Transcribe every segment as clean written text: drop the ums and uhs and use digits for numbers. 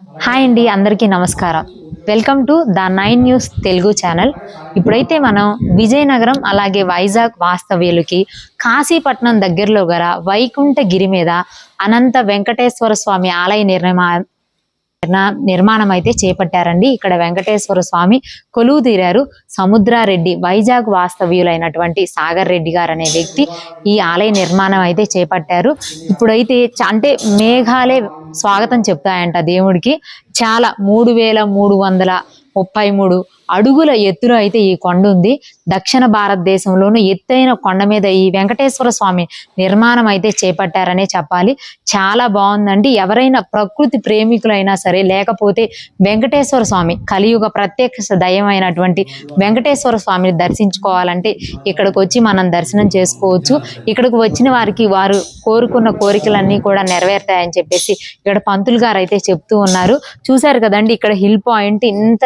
Hi అండి, అందరికీ నమస్కారం. Welcome to the 9 news Telugu channel. ఇప్పుడైతే మనం విజయనగరం అలాగే వైజాగ్ వాస్తవ్యులకి కాశీపట్నం దగ్గరలో గల వైకుంఠగిరి మీద అనంత వెంకటేశ్వర స్వామి ఆలయ నిర్మాణం అయితే చేపట్టారండి. ఇక్కడ వెంకటేశ్వర స్వామి కొలువు తీరారు. సముద్రారెడ్డి వైజాగ్ వాస్తవ్యులైనటువంటి సాగర్ రెడ్డి గారు అనే వ్యక్తి ఈ ఆలయ నిర్మాణం అయితే చేపట్టారు. ఇప్పుడైతే అంటే మేఘాలే స్వాగతం చెప్తాయంట దేవుడికి. చాలా 3333 అడుగుల ఎత్తులో అయితే ఈ కొండ ఉంది. దక్షిణ భారతదేశంలోనూ ఎత్తైన కొండ మీద ఈ వెంకటేశ్వర స్వామి నిర్మాణం అయితే చేపట్టారనే చెప్పాలి. చాలా బాగుందండి. ఎవరైనా ప్రకృతి ప్రేమికులైనా సరే, లేకపోతే వెంకటేశ్వర స్వామి కలియుగ ప్రత్యక్ష దైవమైనటువంటి వెంకటేశ్వర స్వామిని దర్శించుకోవాలంటే ఇక్కడికి వచ్చి మనం దర్శనం చేసుకోవచ్చు. ఇక్కడికి వచ్చిన వారికి వారు కోరుకున్న కోరికలన్నీ కూడా నెరవేరుతాయని చెప్పేసి ఇక్కడ పంతులు గారు అయితే చెప్తూ ఉన్నారు. చూశారు కదండి, ఇక్కడ హిల్ పాయింట్ ఇంత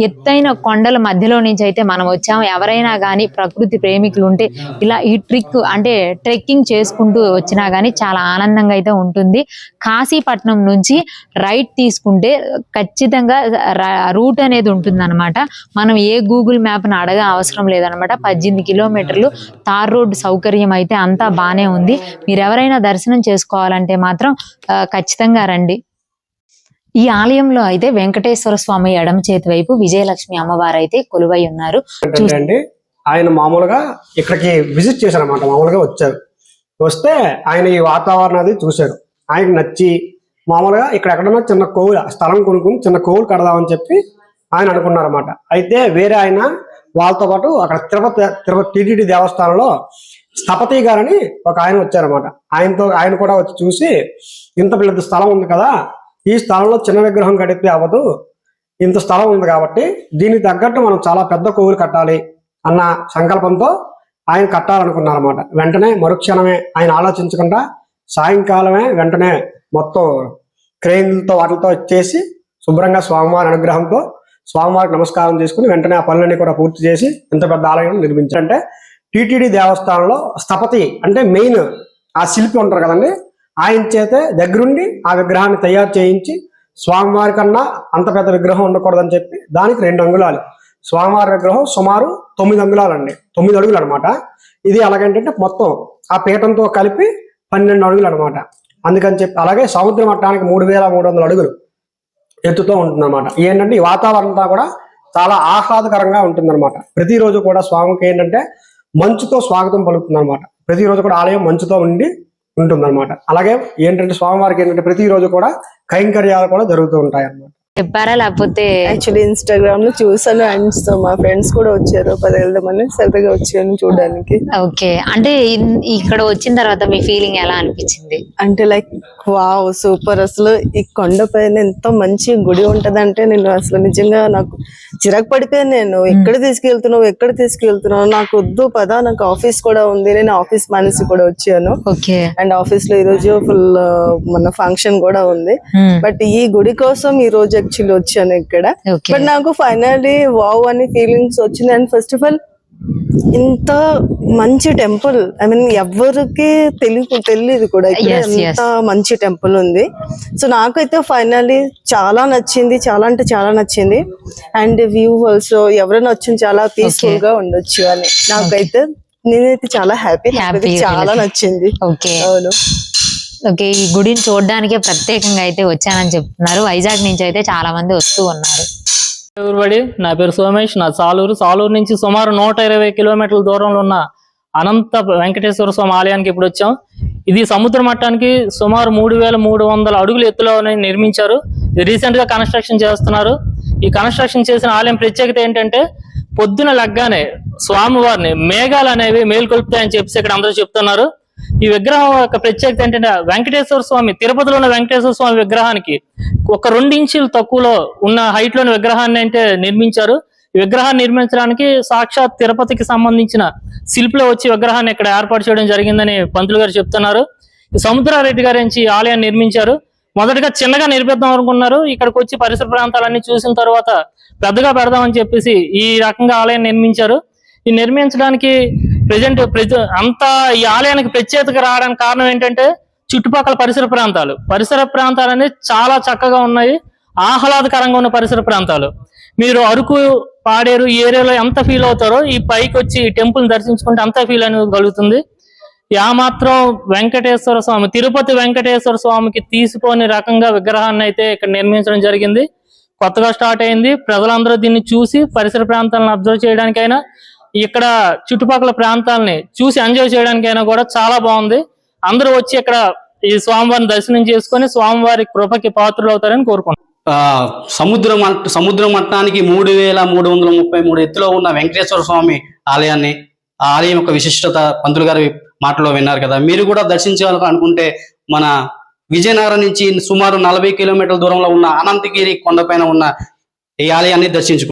ఎత్తైన కొండల మధ్యలో నుంచి అయితే మనం వచ్చాము. ఎవరైనా కానీ ప్రకృతి ప్రేమికులు ఉంటే ఇలా ఈ ట్రెక్కింగ్ చేసుకుంటూ వచ్చినా కానీ చాలా ఆనందంగా అయితే ఉంటుంది. కాశీపట్నం నుంచి రైట్ తీసుకుంటే ఖచ్చితంగా రూట్ అనేది ఉంటుంది అనమాట. మనం ఏ గూగుల్ మ్యాప్ను అడగ అవసరం లేదనమాట. 18 కిలోమీటర్లు తార్ రోడ్ సౌకర్యం అయితే అంతా బాగానే ఉంది. మీరు ఎవరైనా దర్శనం చేసుకోవాలంటే మాత్రం ఖచ్చితంగా రండి. ఈ ఆలయంలో అయితే వెంకటేశ్వర స్వామి ఎడమ చేతి వైపు విజయలక్ష్మి అమ్మవారు అయితే కొలువై ఉన్నారు. ఆయన మామూలుగా ఇక్కడికి విజిట్ చేశారు అనమాట. మామూలుగా వచ్చారు. వస్తే ఆయన ఈ వాతావరణం అది చూశారు. ఆయనకు నచ్చి మామూలుగా ఇక్కడ ఎక్కడన్నా చిన్న కోవిల స్థలం కొనుక్కుని చిన్న కోవిలు కడదామని చెప్పి ఆయన అనుకున్నారన్నమాట. అయితే వేరే ఆయన వాళ్ళతో పాటు అక్కడ తిరుపతి టీటీడీ దేవస్థానంలో స్థపతి గారని ఒక ఆయన వచ్చారన్నమాట. ఆయన కూడా వచ్చి చూసి, ఇంత పెద్ద స్థలం ఉంది కదా, ఈ స్థలంలో చిన్న విగ్రహం కడితే అవ్వదు, ఇంత స్థలం ఉంది కాబట్టి దీనికి తగ్గట్టు మనం చాలా పెద్ద కోవిలు కట్టాలి అన్న సంకల్పంతో ఆయన కట్టాలనుకున్నారన్నమాట. వెంటనే మరుక్షణమే ఆయన ఆలోచించకుండా సాయంకాలమే వెంటనే మొత్తం క్రెయిన్లతో వాటితో ఇచ్చేసి శుభ్రంగా స్వామివారి అనుగ్రహంతో స్వామివారికి నమస్కారం చేసుకుని వెంటనే ఆ పనులన్నీ కూడా పూర్తి చేసి ఇంత పెద్ద ఆలయం నిర్మించారంటే టీటీడీ దేవస్థానంలో స్థపతి అంటే మెయిన్ ఆ శిల్పి ఉంటారు కదండి, ఆయన చేతే దగ్గరుండి ఆ విగ్రహాన్ని తయారు చేయించి, స్వామివారి కన్నా అంత పెద్ద విగ్రహం ఉండకూడదని చెప్పి దానికి 2 అంగుళాలు, స్వామివారి విగ్రహం సుమారు 9 అంగుళాలండి, 9 అడుగులు అనమాట. ఇది ఎలాగంటే మొత్తం ఆ పీఠంతో కలిపి 12 అడుగులు అనమాట. అందుకని చెప్పి అలాగే సముద్ర మట్టానికి 3300 అడుగులు ఎత్తుతో ఉంటుందన్నమాట. ఏంటంటే ఈ వాతావరణం అంతా కూడా చాలా ఆహ్లాదకరంగా ఉంటుందన్నమాట. ప్రతిరోజు కూడా స్వామికి ఏంటంటే మంచుతో స్వాగతం పలుకుతుంది అనమాట. ప్రతిరోజు కూడా ఆలయం మంచుతో ఉంటుందన్నమాట. అలాగే ఏంటంటే స్వామివారికి ఏంటంటే ప్రతిరోజు కూడా కైంకర్యాలు కూడా జరుగుతూ ఉంటాయి అన్నమాట. చెప్పారా లేకపోతే యాక్చువల్లీ ఇన్స్టాగ్రామ్ లో చూసాను. అండ్ మా ఫ్రెండ్స్ కూడా వచ్చారు, 10 వెళ్దామని సరదాగా వచ్చాను చూడడానికి. ఓకే, అంటే ఇక్కడ వచ్చిన తర్వాత మీ ఫీలింగ్ ఎలా అనిపించింది? అంటే లైక్ వావ్, సూపర్. అసలు ఈ కొండ పైన ఎంతో మంచి గుడి ఉంటదంటే నేను అసలు నిజంగా నాకు చిరాకు పడిపోయాను. నేను ఎక్కడ తీసుకెళ్తున్నావు, నాకు వద్దు పదా, నాకు ఆఫీస్ కూడా ఉంది, నేను ఆఫీస్ మానేసి కూడా వచ్చాను. అండ్ ఆఫీస్ లో ఈ రోజు ఫుల్ మన ఫంక్షన్ కూడా ఉంది. బట్ ఈ గుడి కోసం ఈ రోజు యాక్చువల్లీ వచ్చాను ఇక్కడ. బట్ నాకు ఫైనల్లీ వావ్ అని ఫీలింగ్స్ వచ్చింది. అండ్ ఫస్ట్ ఆఫ్ ఆల్ ఇంత మంచి టెంపుల్, ఐ మీన్ ఎవరికి తెలియదు కూడా ఎంత మంచి టెంపుల్ ఉంది. సో నాకైతే ఫైనల్లీ చాలా నచ్చింది, చాలా అంటే చాలా నచ్చింది. అండ్ వ్యూ ఆల్సో ఎవరైనా వచ్చింది చాలా పీస్ఫుల్ గా ఉండొచ్చు అని నాకైతే, నేనైతే చాలా హ్యాపీ, చాలా నచ్చింది. అవును. ఓకే, ఈ గుడిని చూడడానికే ప్రత్యేకంగా అయితే వచ్చానని చెప్తున్నారు. వైజాగ్ నుంచి అయితే చాలా మంది వస్తూ ఉన్నారు. నా పేరు సోమేష్, నా సాలూరు నుంచి సుమారు 120 కిలోమీటర్ల దూరంలో ఉన్న అనంత వెంకటేశ్వర స్వామి ఆలయానికి ఇప్పుడు వచ్చాం. ఇది సముద్ర మట్టానికి సుమారు 3300 అడుగుల ఎత్తులో నిర్మించారు. ఇది రీసెంట్ గా కన్స్ట్రక్షన్ చేస్తున్నారు. ఈ కన్స్ట్రక్షన్ చేసిన ఆలయం ప్రత్యేకత ఏంటంటే పొద్దున లగ్గానే స్వామివారిని మేఘాలు అనేవి మేల్కొల్పుతాయని చెప్పేసి ఇక్కడ అందరూ చెప్తున్నారు. ఈ విగ్రహం యొక్క ప్రత్యేకత ఏంటంటే వెంకటేశ్వర స్వామి, తిరుపతిలో ఉన్న వెంకటేశ్వర స్వామి విగ్రహానికి ఒక 2 ఇంచులు తక్కువలో ఉన్న హైట్ లోని విగ్రహాన్ని అయితే నిర్మించారు. ఈ విగ్రహాన్ని నిర్మించడానికి సాక్షాత్ తిరుపతికి సంబంధించిన శిల్పులు వచ్చి విగ్రహాన్ని ఇక్కడ ఏర్పాటు చేయడం జరిగిందని పంతులు గారు చెప్తున్నారు. సముద్రారెడ్డి గారు నుంచి ఆలయాన్ని నిర్మించారు. మొదటగా చిన్నగా నిర్మిద్దాం అనుకున్నారు. ఇక్కడికి వచ్చి పరిసర ప్రాంతాలన్నీ చూసిన తర్వాత పెద్దగా పెడదామని చెప్పేసి ఈ రకంగా ఆలయం నిర్మించారు. ఈ నిర్మించడానికి ప్రజెంట్ అంతా ఈ ఆలయానికి ప్రత్యేకత రావడానికి కారణం ఏంటంటే చుట్టుపక్కల పరిసర ప్రాంతాలు అనేది చాలా చక్కగా ఉన్నాయి, ఆహ్లాదకరంగా ఉన్న పరిసర ప్రాంతాలు. మీరు అరకు, పాడేరు ఈ ఏరియాలో ఎంత ఫీల్ అవుతారో ఈ పైకి వచ్చి ఈ టెంపుల్ దర్శించుకుంటే అంత ఫీల్ అనేది కలుగుతుంది. మాత్రం వెంకటేశ్వర స్వామి, తిరుపతి వెంకటేశ్వర స్వామికి తీసిపోని రకంగా విగ్రహాన్ని అయితే ఇక్కడ నిర్మించడం జరిగింది. కొత్తగా స్టార్ట్ అయింది. ప్రజలందరూ దీన్ని చూసి పరిసర ప్రాంతాలను అబ్జర్వ్ చేయడానికైనా, ఇక్కడ చుట్టుపక్కల ప్రాంతాలని చూసి ఎంజాయ్ చేయడానికైనా కూడా చాలా బాగుంది. అందరూ వచ్చి ఇక్కడ ఈ స్వామివారిని దర్శనం చేసుకొని స్వామివారి కృపకి పాత్రలు అవుతారని కోరుకుంటున్నాను. సముద్ర మట్టానికి 3333 ఎత్తులో ఉన్న వెంకటేశ్వర స్వామి ఆలయాన్ని, ఆ ఆలయం యొక్క విశిష్టత పంతులు గారి మాటలో విన్నారు కదా. మీరు కూడా దర్శించాలనుకుంటే మన విజయనగరం నుంచి సుమారు 40 కిలోమీటర్ల దూరంలో ఉన్న అనంతగిరి కొండపైన ఉన్న ఈ ఆలయాన్ని దర్శించుకోండి.